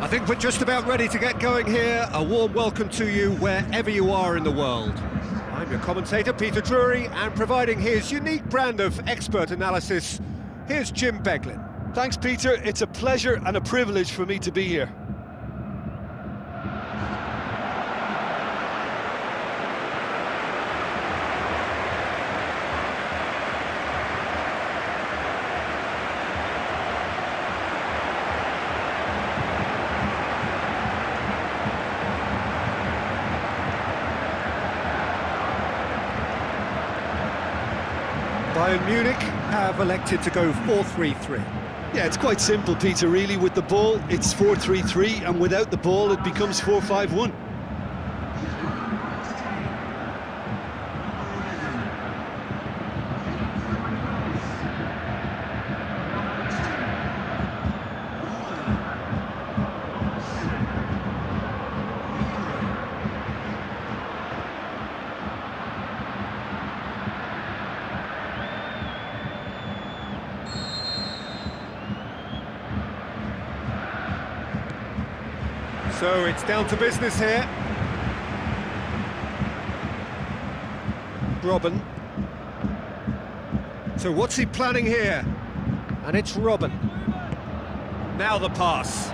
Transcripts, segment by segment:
I think we're just about ready to get going here. A warm welcome to you wherever you are in the world. I'm your commentator, Peter Drury, and providing his unique brand of expert analysis, here's Jim Beglin. Thanks, Peter. It's a pleasure and a privilege for me to be here. Bayern Munich have elected to go 4-3-3. Yeah, it's quite simple, Peter, really. With the ball, it's 4-3-3, and without the ball, it becomes 4-5-1. So it's down to business here. Robben. So what's he planning here? And it's Robben. Now the pass.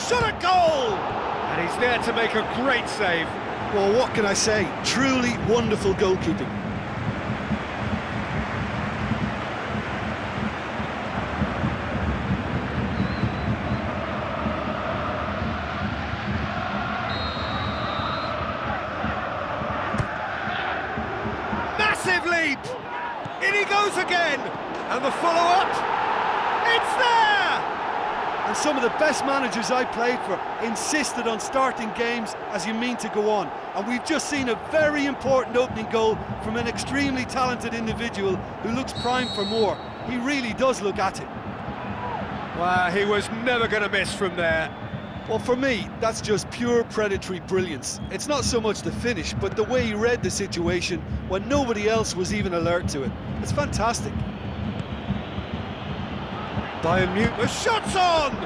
Shot a goal! And he's there to make a great save. Well, what can I say? Truly wonderful goalkeeping. Massive leap! In he goes again! And the follow-up, it's there! And some of the best managers I played for insisted on starting games as you mean to go on. And we've just seen a very important opening goal from an extremely talented individual who looks primed for more. He really does look at it. Wow, he was never going to miss from there. Well, for me, that's just pure predatory brilliance. It's not so much the finish, but the way he read the situation when nobody else was even alert to it. It's fantastic. Bayern Muchen, the shot's on!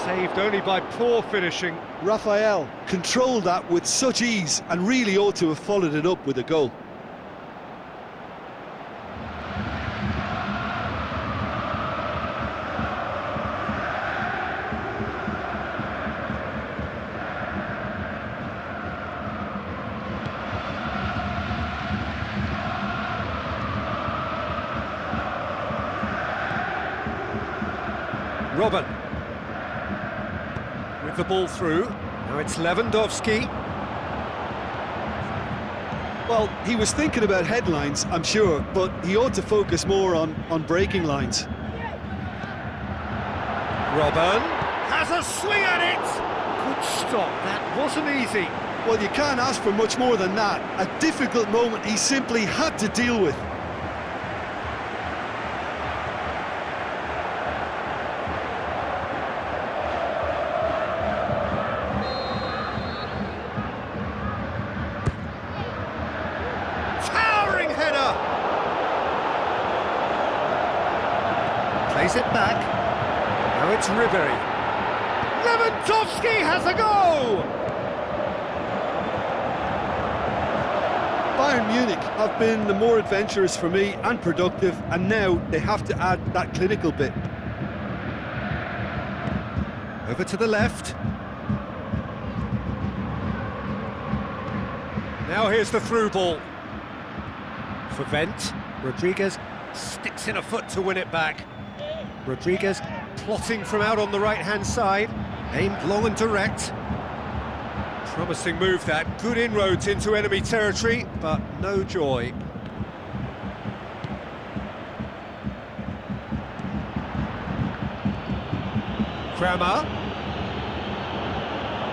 Saved only by poor finishing. Raphael controlled that with such ease and really ought to have followed it up with a goal. Robben with the ball through. Now it's Lewandowski. Well, he was thinking about headlines, I'm sure, but he ought to focus more on breaking lines. Robben has a swing at it. Good stop, that wasn't easy. Well, you can't ask for much more than that. A difficult moment he simply had to deal with. Plays it back. Now it's Ribery. Lewandowski has a go! Bayern Munich have been the more adventurous for me and productive, and now they have to add that clinical bit. Over to the left. Now here's the through ball. For Vent, Rodriguez sticks in a foot to win it back. Rodriguez plotting from out on the right-hand side, aimed long and direct. Promising move that, good inroads into enemy territory, but no joy. Kramer.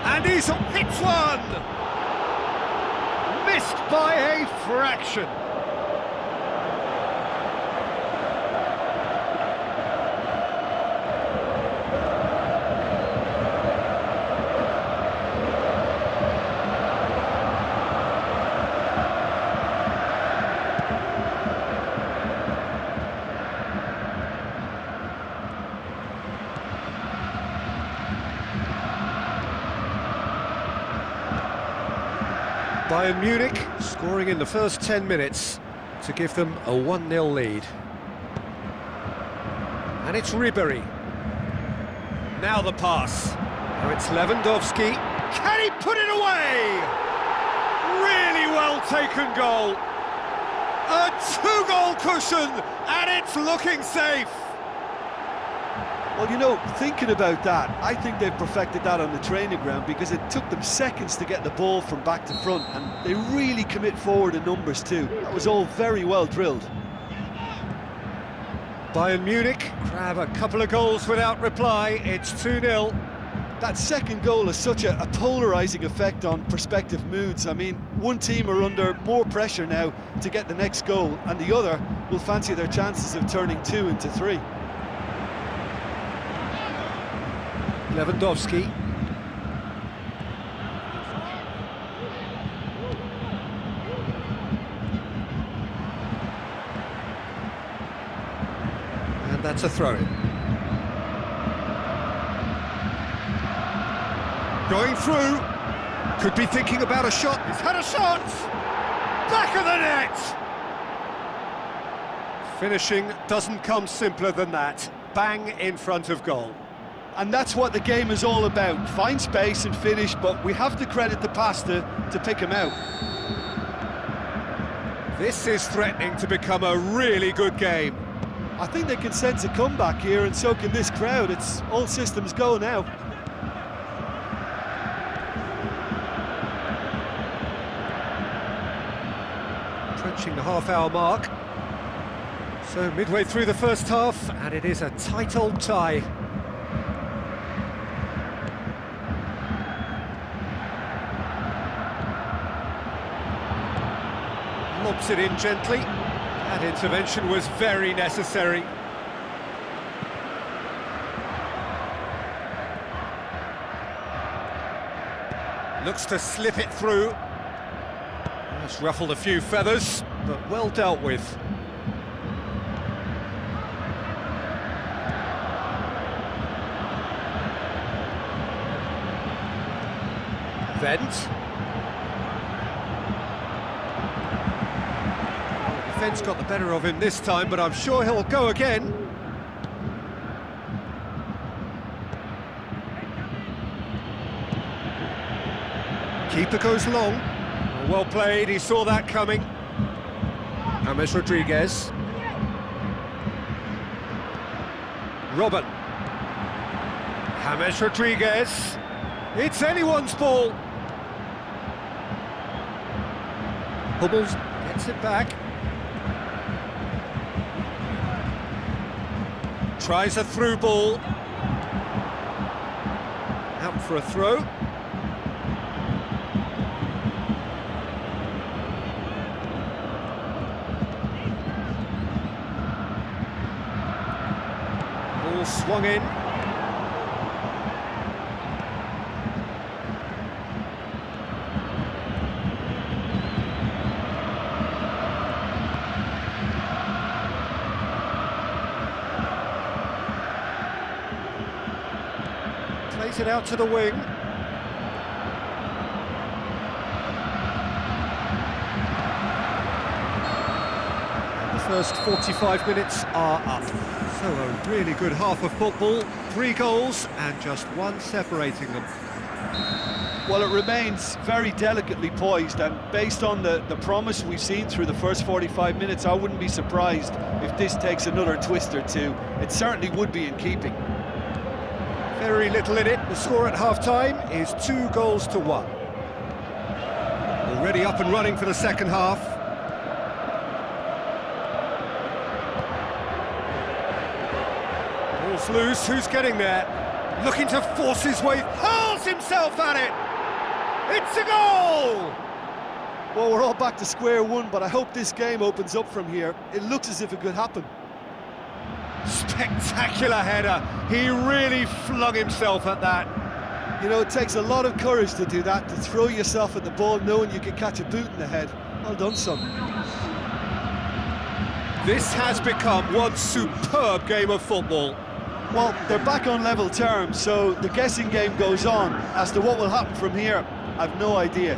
And he's hits one! Missed by a fraction. Bayern Munich scoring in the first 10 minutes to give them a 1-0 lead. And it's Ribery. Now the pass. Now it's Lewandowski. Can he put it away? Really well taken goal. A 2-goal cushion, and it's looking safe. Well, you know, thinking about that, I think they've perfected that on the training ground, because it took them seconds to get the ball from back to front, and they really commit forward in numbers too. That was all very well drilled. Bayern Munich grab a couple of goals without reply. It's 2-0. That second goal has such a polarising effect on prospective moods. I mean, one team are under more pressure now to get the next goal, and the other will fancy their chances of turning 2 into 3. Lewandowski. And that's a throw-in. Going through. Could be thinking about a shot. He's had a shot! Back of the net! Finishing doesn't come simpler than that. Bang in front of goal. And that's what the game is all about. Find space and finish, but we have to credit the passer to pick him out. This is threatening to become a really good game. I think they can sense a comeback here, and so can this crowd. It's all systems go now. Approaching the half-hour mark. So midway through the first half, and it is a tight old tie. Lobs it in gently. That intervention was very necessary. Looks to slip it through. It's ruffled a few feathers, but well dealt with. Vent. Defence got the better of him this time, but I'm sure he'll go again. Keeper goes long. Well played, he saw that coming. James Rodriguez. Robin. James Rodriguez. It's anyone's ball. Hummels gets it back. Tries a through ball. Out for a throw. Ball swung in. Plays it out to the wing. And the first 45 minutes are up. So a really good half of football, 3 goals and just 1 separating them. Well, it remains very delicately poised, and based on the promise we've seen through the first 45 minutes, I wouldn't be surprised if this takes another twist or two. It certainly would be in keeping. Very little in it. The score at half-time is 2-1. Already up and running for the second half. Ball's loose, who's getting there? Looking to force his way, hurls himself at it! It's a goal! Well, we're all back to square one, but I hope this game opens up from here. It looks as if it could happen. Spectacular header. He really flung himself at that. You know, it takes a lot of courage to do that, to throw yourself at the ball knowing you can catch a boot in the head. Well done, son. This has become one superb game of football. Well, they're back on level terms, so the guessing game goes on. As to what will happen from here, I've no idea.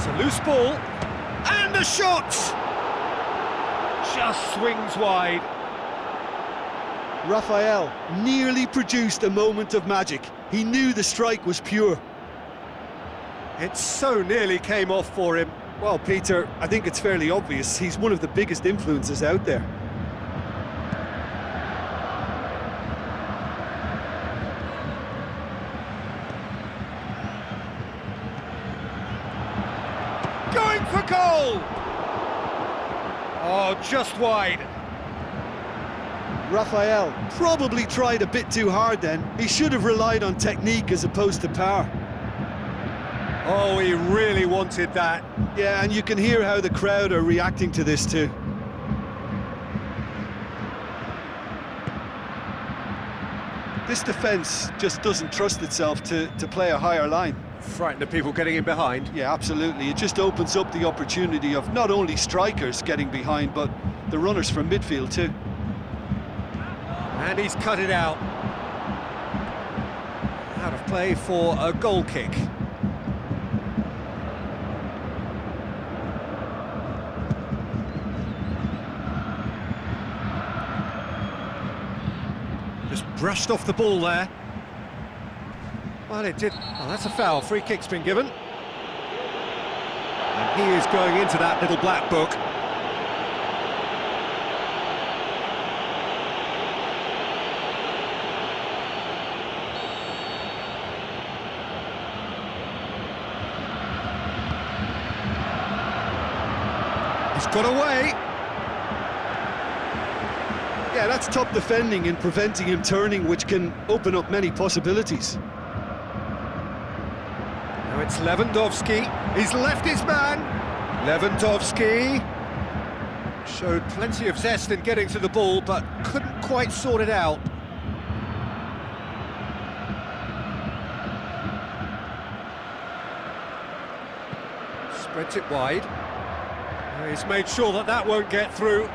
It's a loose ball, and a shot! Just swings wide. Raphael nearly produced a moment of magic. He knew the strike was pure. It so nearly came off for him. Well, Peter, I think it's fairly obvious he's one of the biggest influences out there. Going for goal! Oh, just wide. Raphael probably tried a bit too hard then. He should have relied on technique as opposed to power. Oh, he really wanted that. Yeah, and you can hear how the crowd are reacting to this too. This defence just doesn't trust itself to play a higher line. Frightened of people getting in behind. Yeah, absolutely. It just opens up the opportunity of not only strikers getting behind, but the runners from midfield too. And he's cut it out. Out of play for a goal kick. Just brushed off the ball there. Well, it did. Well, that's a foul. Free kick's been given. And he is going into that little black book. He's got away. Yeah, that's top defending and preventing him turning, which can open up many possibilities. Now it's Lewandowski. He's left his man. Lewandowski showed plenty of zest in getting to the ball, but couldn't quite sort it out. Spreads it wide. He's made sure that that won't get through.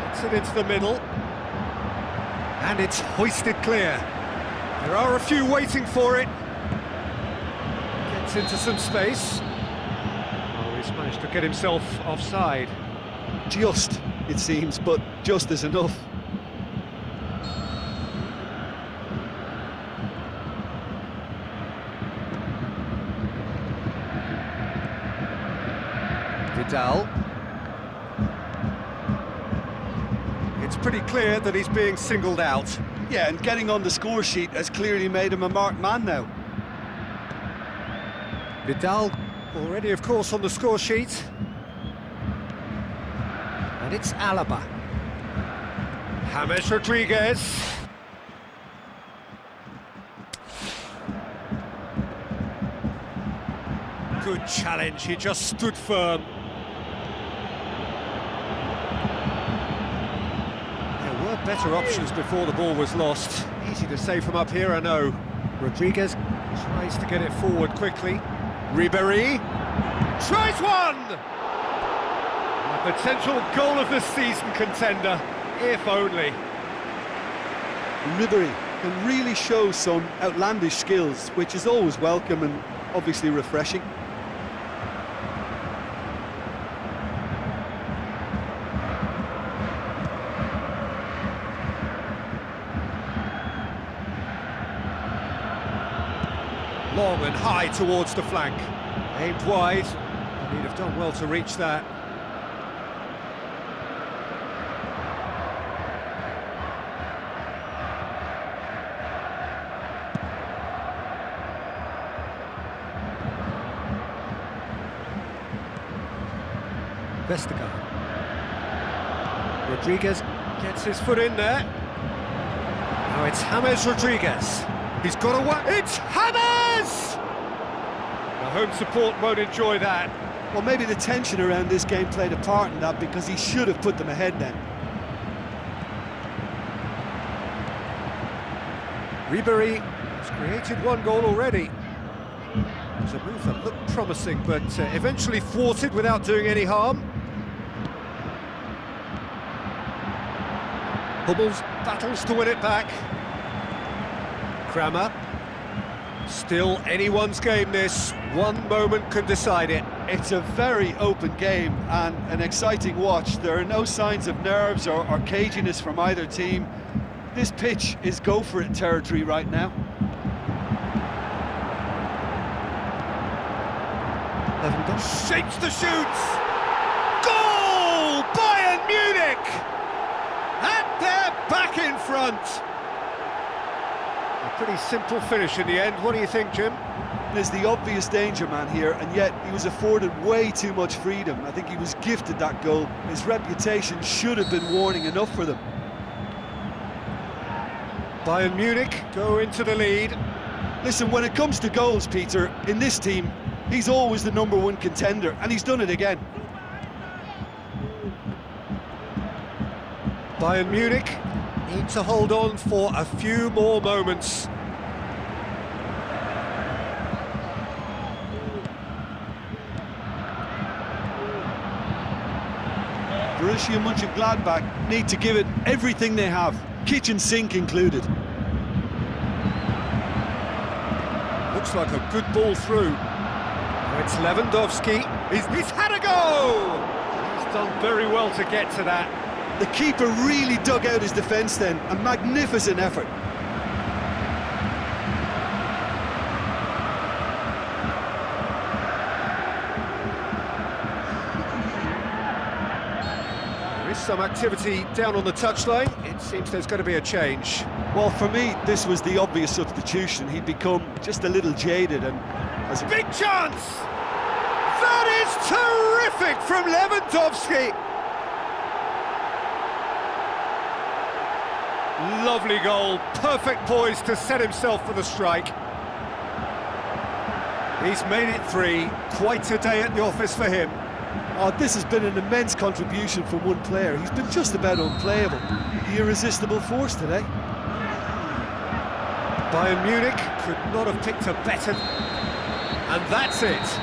Gets it into the middle. And it's hoisted clear. There are a few waiting for it. Gets into some space. Oh, he's managed to get himself offside. Just, it seems, but just is enough. Vidal. It's pretty clear that he's being singled out. Yeah, and getting on the score sheet has clearly made him a marked man now. Vidal already, of course, on the score sheet. And it's Alaba. James Rodriguez. Good challenge, he just stood firm. There were better options before the ball was lost. Easy to say from up here, I know. Rodriguez tries to get it forward quickly. Ribéry tries one! A potential goal of the season contender, if only. Ribéry can really show some outlandish skills, which is always welcome and obviously refreshing. Long and high towards the flank. Aimed wide, and he'd have done well to reach that. Vestergaard. Rodriguez gets his foot in there. Now it's James Rodriguez. He's got away. It's James! The home support won't enjoy that. Well, maybe the tension around this game played a part in that, because he should have put them ahead then. Ribéry has created one goal already. It was a move that looked promising, but eventually thwarted without doing any harm. Hummels battles to win it back. Kramer. Still anyone's game this. One moment can decide it. It's a very open game and an exciting watch. There are no signs of nerves or caginess from either team. This pitch is go-for-it territory right now. Lewandowski shapes the shoots! Goal! Bayern Munich! And they're back in front! A pretty simple finish in the end. What do you think, Jim? There's the obvious danger man here, and yet he was afforded way too much freedom. I think he was gifted that goal. His reputation should have been warning enough for them. Bayern Munich go into the lead. Listen, when it comes to goals, Peter, in this team, he's always the #1 contender, and he's done it again. Bayern Munich need to hold on for a few more moments. Borussia Monchengladbach need to give it everything they have, kitchen sink included. Looks like a good ball through. It's Lewandowski. He's had a go! He's done very well to get to that. The keeper really dug out his defence then, a magnificent effort. There is some activity down on the touchline. It seems there's going to be a change. Well, for me, this was the obvious substitution. He'd become just a little jaded and... Big chance! That is terrific from Lewandowski! Lovely goal, perfect poise to set himself for the strike. He's made it 3, quite a day at the office for him. Oh, this has been an immense contribution from one player. He's been just about unplayable. The irresistible force today. Bayern Munich could not have picked a better... And that's it.